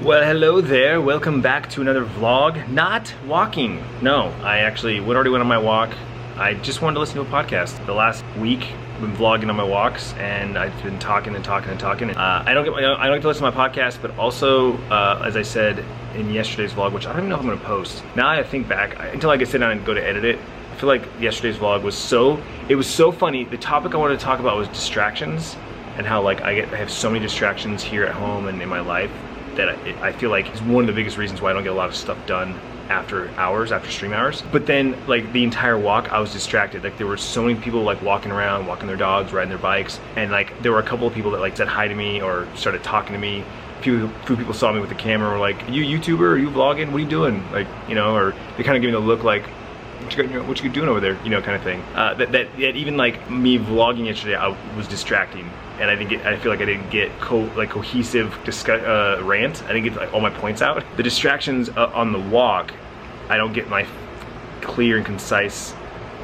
Well, hello there. Welcome back to another vlog. Not walking. No, I actually already went on my walk. I just wanted to listen to a podcast. The last week, I've been vlogging on my walks, and I've been talking and talking and talking. I don't get to listen to my podcast, but also, as I said in yesterday's vlog, which I don't even know if I'm going to post. Now I think back, until I get sit down and go to edit it, I feel like yesterday's vlog was so funny. The topic I wanted to talk about was distractions, and how like I have so many distractions here at home and in my life that I feel like is one of the biggest reasons why I don't get a lot of stuff done after stream hours. But then like the entire walk, I was distracted. Like there were so many people like walking around, walking their dogs, riding their bikes, and like there were a couple of people that like said hi to me or started talking to me. A few people saw me with the camera and were like, "Are you YouTuber? Are you vlogging? What are you doing?" Like, you know, or they kind of give me the look like, what you doing over there, you know, kind of thing. That even like me vlogging yesterday, I was distracting, and I feel like I didn't get cohesive rant. I didn't get like all my points out. The distractions on the walk, I don't get my clear and concise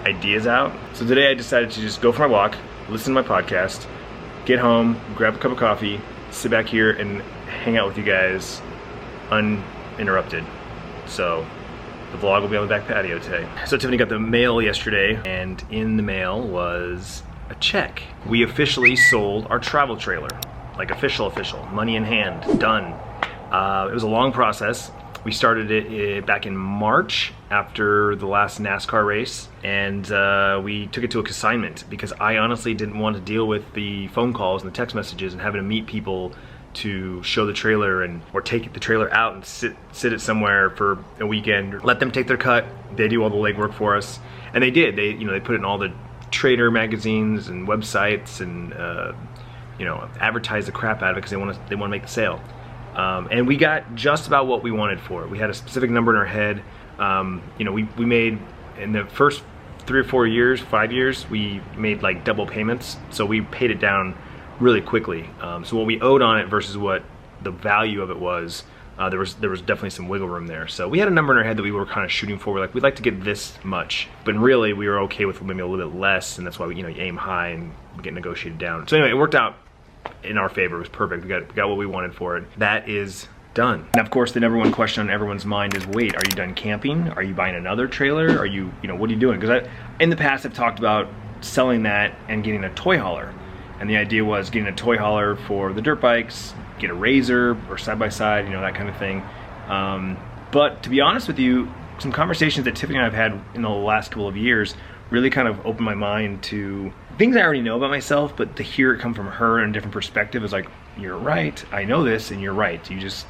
ideas out. So today I decided to just go for my walk, listen to my podcast, get home, grab a cup of coffee, sit back here and hang out with you guys uninterrupted. So the vlog will be on the back patio today. So Tiffany got the mail yesterday, and in the mail was a check. We officially sold our travel trailer. Like official, money in hand, done. It was a long process. We started it back in March after the last NASCAR race, and we took it to a consignment because I honestly didn't want to deal with the phone calls and the text messages and having to meet people to show the trailer or take the trailer out and sit it somewhere for a weekend. Let them take their cut. They do all the legwork for us, and they did. They put it in all the trader magazines and websites, and advertise the crap out of it because they want to make the sale. And we got just about what we wanted for it. We had a specific number in our head. We made in the first 3 or 4 years, 5 years, we made like double payments, so we paid it down really quickly. So what we owed on it versus what the value of it was, there was definitely some wiggle room there. So we had a number in our head that we were kind of shooting for. We're like, we'd like to get this much, but really we were okay with maybe a little bit less, and that's why we you aim high and get negotiated down. So anyway, it worked out in our favor. It was perfect. We got what we wanted for it. That is done. And of course, the number one question on everyone's mind is, wait, are you done camping? Are you buying another trailer? Are you what are you doing? Because in the past I've talked about selling that and getting a toy hauler. And the idea was getting a toy hauler for the dirt bikes, get a RZR or side-by-side, that kind of thing. But to be honest with you, some conversations that Tiffany and I have had in the last couple of years really kind of opened my mind to things I already know about myself, but to hear it come from her in a different perspective is like, you're right, I know this, and you're right. You just,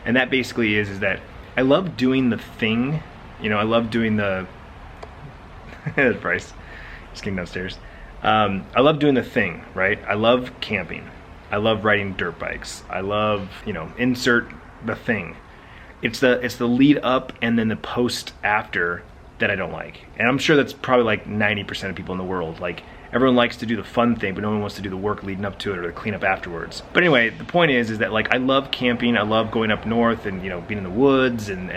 and that basically is that I love doing the thing. I love doing the, Bryce, just came downstairs. I love doing the thing, right? I love camping. I love riding dirt bikes. I love, insert the thing. It's the lead up and then the post after that I don't like. And I'm sure that's probably like 90% of people in the world. Like, everyone likes to do the fun thing, but no one wants to do the work leading up to it or the cleanup afterwards. But anyway, the point is that like I love camping. I love going up north and being in the woods and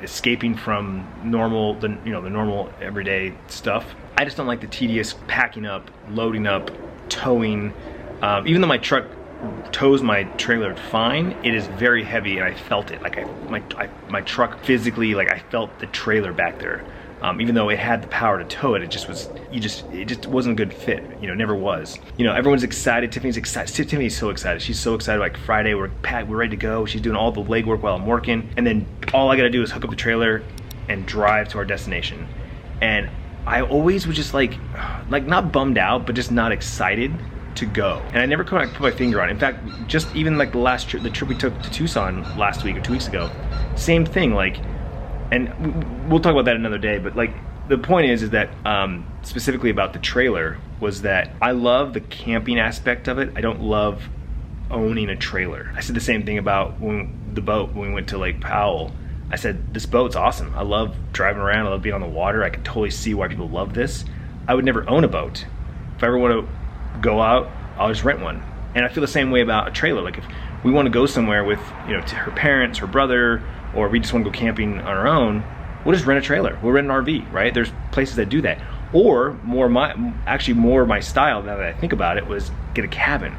escaping from the normal everyday stuff. I just don't like the tedious packing up, loading up, towing. Even though my truck tows my trailer fine, it is very heavy, and I felt it. Like my truck physically, like I felt the trailer back there. Even though it had the power to tow it, it just wasn't a good fit. It never was. Everyone's excited. Tiffany's excited. Tiffany's so excited. She's so excited. Like Friday, we're packed, we're ready to go. She's doing all the legwork while I'm working, and then all I gotta do is hook up the trailer and drive to our destination. And I always was just like not bummed out, but just not excited to go. And I never could put my finger on it. In fact, just even like the trip we took to Tucson last week or 2 weeks ago, same thing. Like, and we'll talk about that another day. But like the point is that specifically about the trailer was that I love the camping aspect of it. I don't love owning a trailer. I said the same thing about the boat when we went to Lake Powell. I said, this boat's awesome. I love driving around. I love being on the water. I can totally see why people love this. I would never own a boat. If I ever want to go out, I'll just rent one. And I feel the same way about a trailer. Like if we want to go somewhere with, to her parents, her brother, or we just want to go camping on our own, we'll just rent a trailer. We'll rent an RV, right? There's places that do that. Or more my style, now that I think about it, was get a cabin.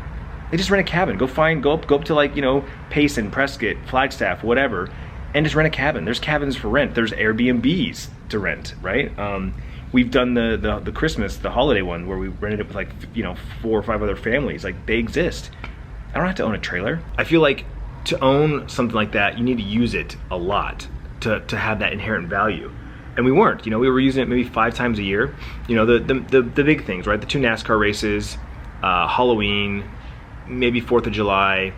Like, just rent a cabin. Go up to, like, you know, Payson, Prescott, Flagstaff, whatever, and just rent a cabin. There's cabins for rent. There's Airbnbs to rent, right? We've done the Christmas, the holiday one, where we rented it with, like, you know, 4 or 5 other families. Like, they exist. I don't have to own a trailer. I feel like to own something like that, you need to use it a lot to have that inherent value. And we weren't, you know, we were using it maybe 5 times a year. You know, the big things, right? The 2 NASCAR races, Halloween, maybe 4th of July,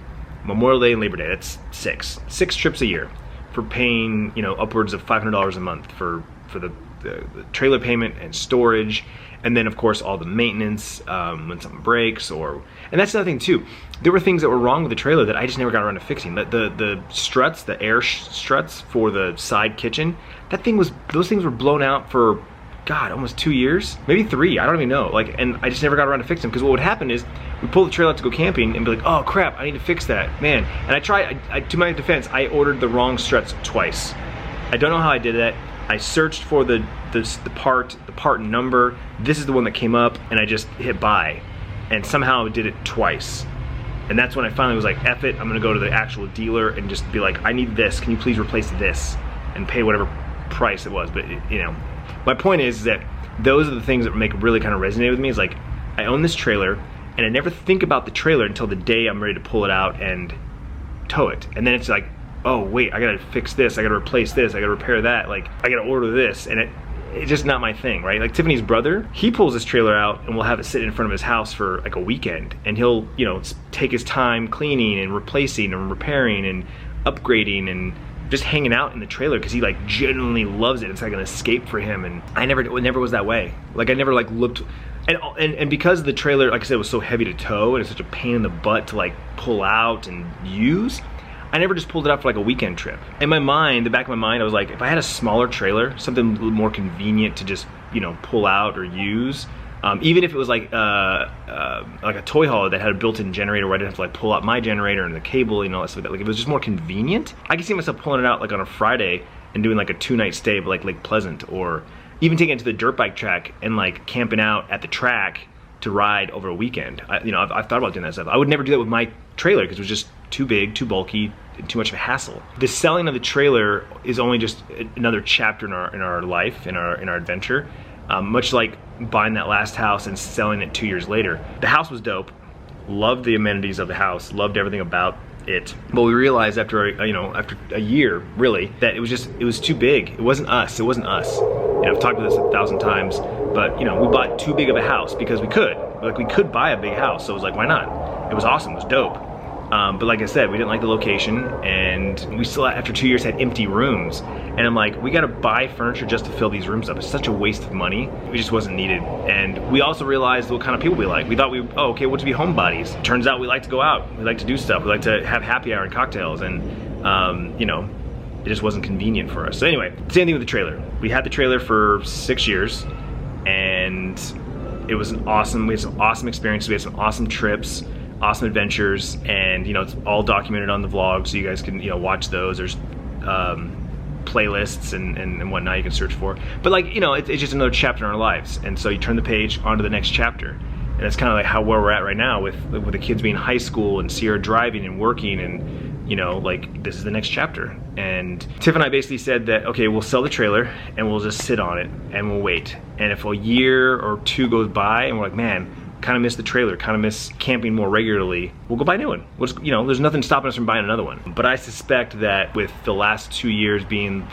Memorial Day and Labor Day. That's 6 trips a year for paying, you know, upwards of $500 a month for the trailer payment and storage, and then of course all the maintenance when something breaks, and that's another thing too. There were things that were wrong with the trailer that I just never got around to fixing. The struts, the air struts for the side kitchen, those things were blown out for, God, almost 2 years, maybe 3. I don't even know. Like, and I just never got around to fix them, because what would happen is we pull the trailer out to go camping and be like, oh crap, I need to fix that, man. And to my defense, I ordered the wrong struts twice. I don't know how I did that. I searched for the part number. This is the one that came up, and I just hit buy, and somehow it did it twice. And that's when I finally was like, F it, I'm gonna go to the actual dealer and just be like, I need this, can you please replace this? And pay whatever price it was. But you know, my point is that those are the things that really kind of resonate with me. Is like, I own this trailer, and I never think about the trailer until the day I'm ready to pull it out and tow it. And then it's like, oh wait, I gotta fix this, I gotta replace this, I gotta repair that, like, I gotta order this, and it's just not my thing, right? Like, Tiffany's brother, he pulls his trailer out and we'll have it sit in front of his house for like a weekend, and he'll, you know, take his time cleaning and replacing and repairing and upgrading and just hanging out in the trailer, because he like genuinely loves it. It's like an escape for him, and it never was that way. Like, I never like looked, and because the trailer, like I said, was so heavy to tow and it's such a pain in the butt to like pull out and use, I never just pulled it out for like a weekend trip. In my mind, the back of my mind, I was like, if I had a smaller trailer, something a little more convenient to just, you know, pull out or use, even if it was like a toy hauler that had a built-in generator where I didn't have to like pull out my generator and the cable, you know, that stuff like that. Like, if it was just more convenient, I could see myself pulling it out like on a Friday and doing like a 2-night stay at like Lake Pleasant, or even taking it to the dirt bike track and like camping out at the track to ride over a weekend. You know, I've thought about doing that stuff. I would never do that with my trailer because it was just too big, too bulky, and too much of a hassle. The selling of the trailer is only just another chapter in our life, in our adventure. Much like buying that last house and selling it 2 years later. The house was dope. Loved the amenities of the house. Loved everything about it. But we realized after a year, really, that it was too big. It wasn't us. You know, I've talked about this 1,000 times, but you know, we bought too big of a house because we could. Like, we could buy a big house, so it was like, why not? It was awesome. It was dope. But like I said, we didn't like the location, and we still, after 2 years, had empty rooms. And I'm like, we gotta buy furniture just to fill these rooms up. It's such a waste of money. It just wasn't needed. And we also realized what kind of people we like. We thought okay, we'll just be homebodies. Turns out we like to go out. We like to do stuff. We like to have happy hour and cocktails, and you know, it just wasn't convenient for us. So anyway, same thing with the trailer. We had the trailer for 6 years, and it was we had some awesome experiences. We had some awesome trips, awesome adventures, and you know, it's all documented on the vlog, so you guys can, you know, watch those. There's playlists and whatnot you can search for. But like, you know, it's just another chapter in our lives, and so you turn the page onto the next chapter. And that's kind of like where we're at right now with the kids being in high school and Sierra driving and working, and you know, like, this is the next chapter. And Tiff and I basically said that, okay, we'll sell the trailer and we'll just sit on it and we'll wait. And if a year or 2 goes by and we're like, man, kind of miss the trailer, kind of miss camping more regularly, we'll go buy a new one. We'll just, you know, there's nothing stopping us from buying another one. But I suspect that with the last 2 years being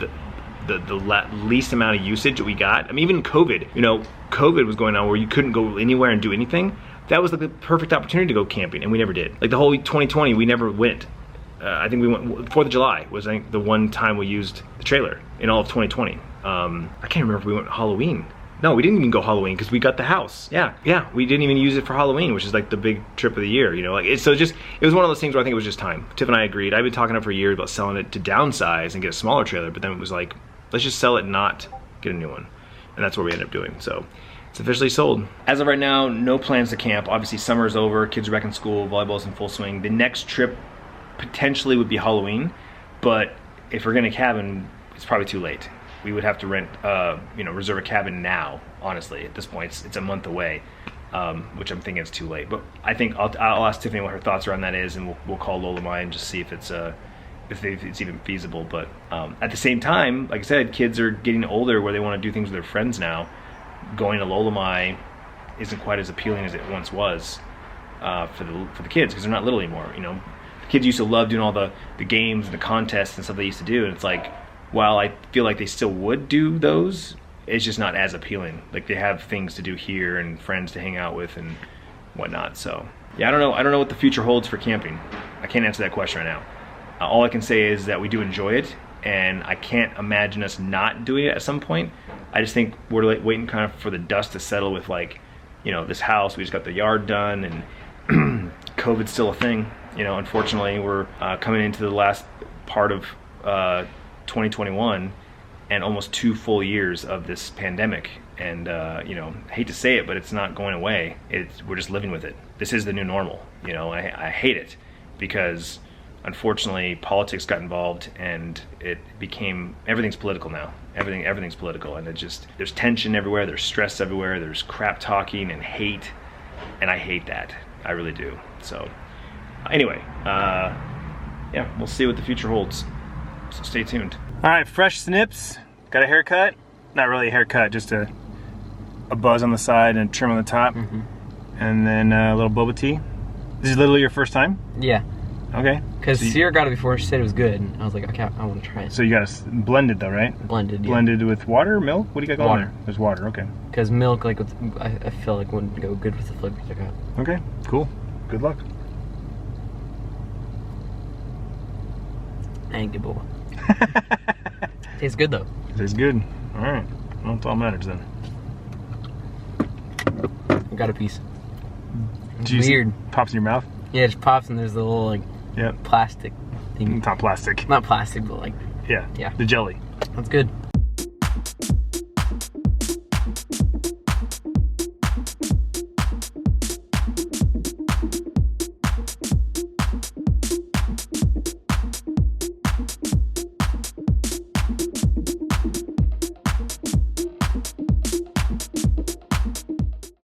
the least amount of usage that we got, I mean, even COVID, you know, COVID was going on where you couldn't go anywhere and do anything. That was like the perfect opportunity to go camping, and we never did. Like, the whole 2020, we never went. I think we went, 4th of July was, I think, the one time we used the trailer in all of 2020. I can't remember if we went Halloween. No, we didn't even go Halloween because we got the house. Yeah, we didn't even use it for Halloween, which is like the big trip of the year, you know. Like, it was one of those things where I think it was just time. Tiff and I agreed. I've been talking up for years about selling it to downsize and get a smaller trailer, but then it was like, let's just sell it and not get a new one. And that's what we ended up doing. So it's officially sold. As of right now, no plans to camp. Obviously, summer is over, kids are back in school, volleyball's in full swing. The next trip potentially would be Halloween, but if we're gonna cabin, it's probably too late. We would have to rent, you know, reserve a cabin now, honestly. At this point, it's a month away. which I'm thinking it's too late. But I think I'll ask Tiffany what her thoughts around that is, and we'll call Lolamai and just see if it's even feasible. But at the same time, like I said, kids are getting older where they want to do things with their friends now. Going to Lolamai isn't quite as appealing as it once was for the kids, because they're not little anymore. You know, the kids used to love doing all the games and the contests and stuff they used to do, and it's like, while I feel like they still would do those, it's just not as appealing. Like, they have things to do here and friends to hang out with and whatnot. So yeah, I don't know what the future holds for camping. I can't answer that question right now. All I can say is that we do enjoy it, and I can't imagine us not doing it at some point. I just think we're like waiting kind of for the dust to settle with, like, you know, this house. We just got the yard done, and COVID's still a thing. You know, unfortunately, we're coming into the last part of 2021 and almost 2 full years of this pandemic. And you know, I hate to say it, but it's not going away. We're just living with it. This is the new normal. You know, I hate it because unfortunately politics got involved, and it became, everything's political now. Everything's political, and there's tension everywhere, there's stress everywhere, there's crap talking and hate, and I hate that. I really do. So anyway, yeah, we'll see what the future holds. So stay tuned. All right, fresh snips. Got a haircut. Not really a haircut, just a buzz on the side and a trim on the top. And then a little boba tea. This is literally your first time? Yeah. Okay. Because Sierra got it before, she said it was good, and I was like, okay, I want to try it. So you got it blended though, right? Blended, yeah. Blended with water or milk? What do you got going there? There's water, okay. Because milk, like, I feel like wouldn't go good with the flavors I got. Okay, cool. Good luck. I ain't good boba. Tastes good though. Tastes good. All right. Well, that's all matters then. I got a piece. Juicy. Weird. Pops in your mouth? Yeah, it just pops, and there's the little, like, yep, plastic thing. It's not plastic. Not plastic, but like, yeah. Yeah. The jelly. That's good.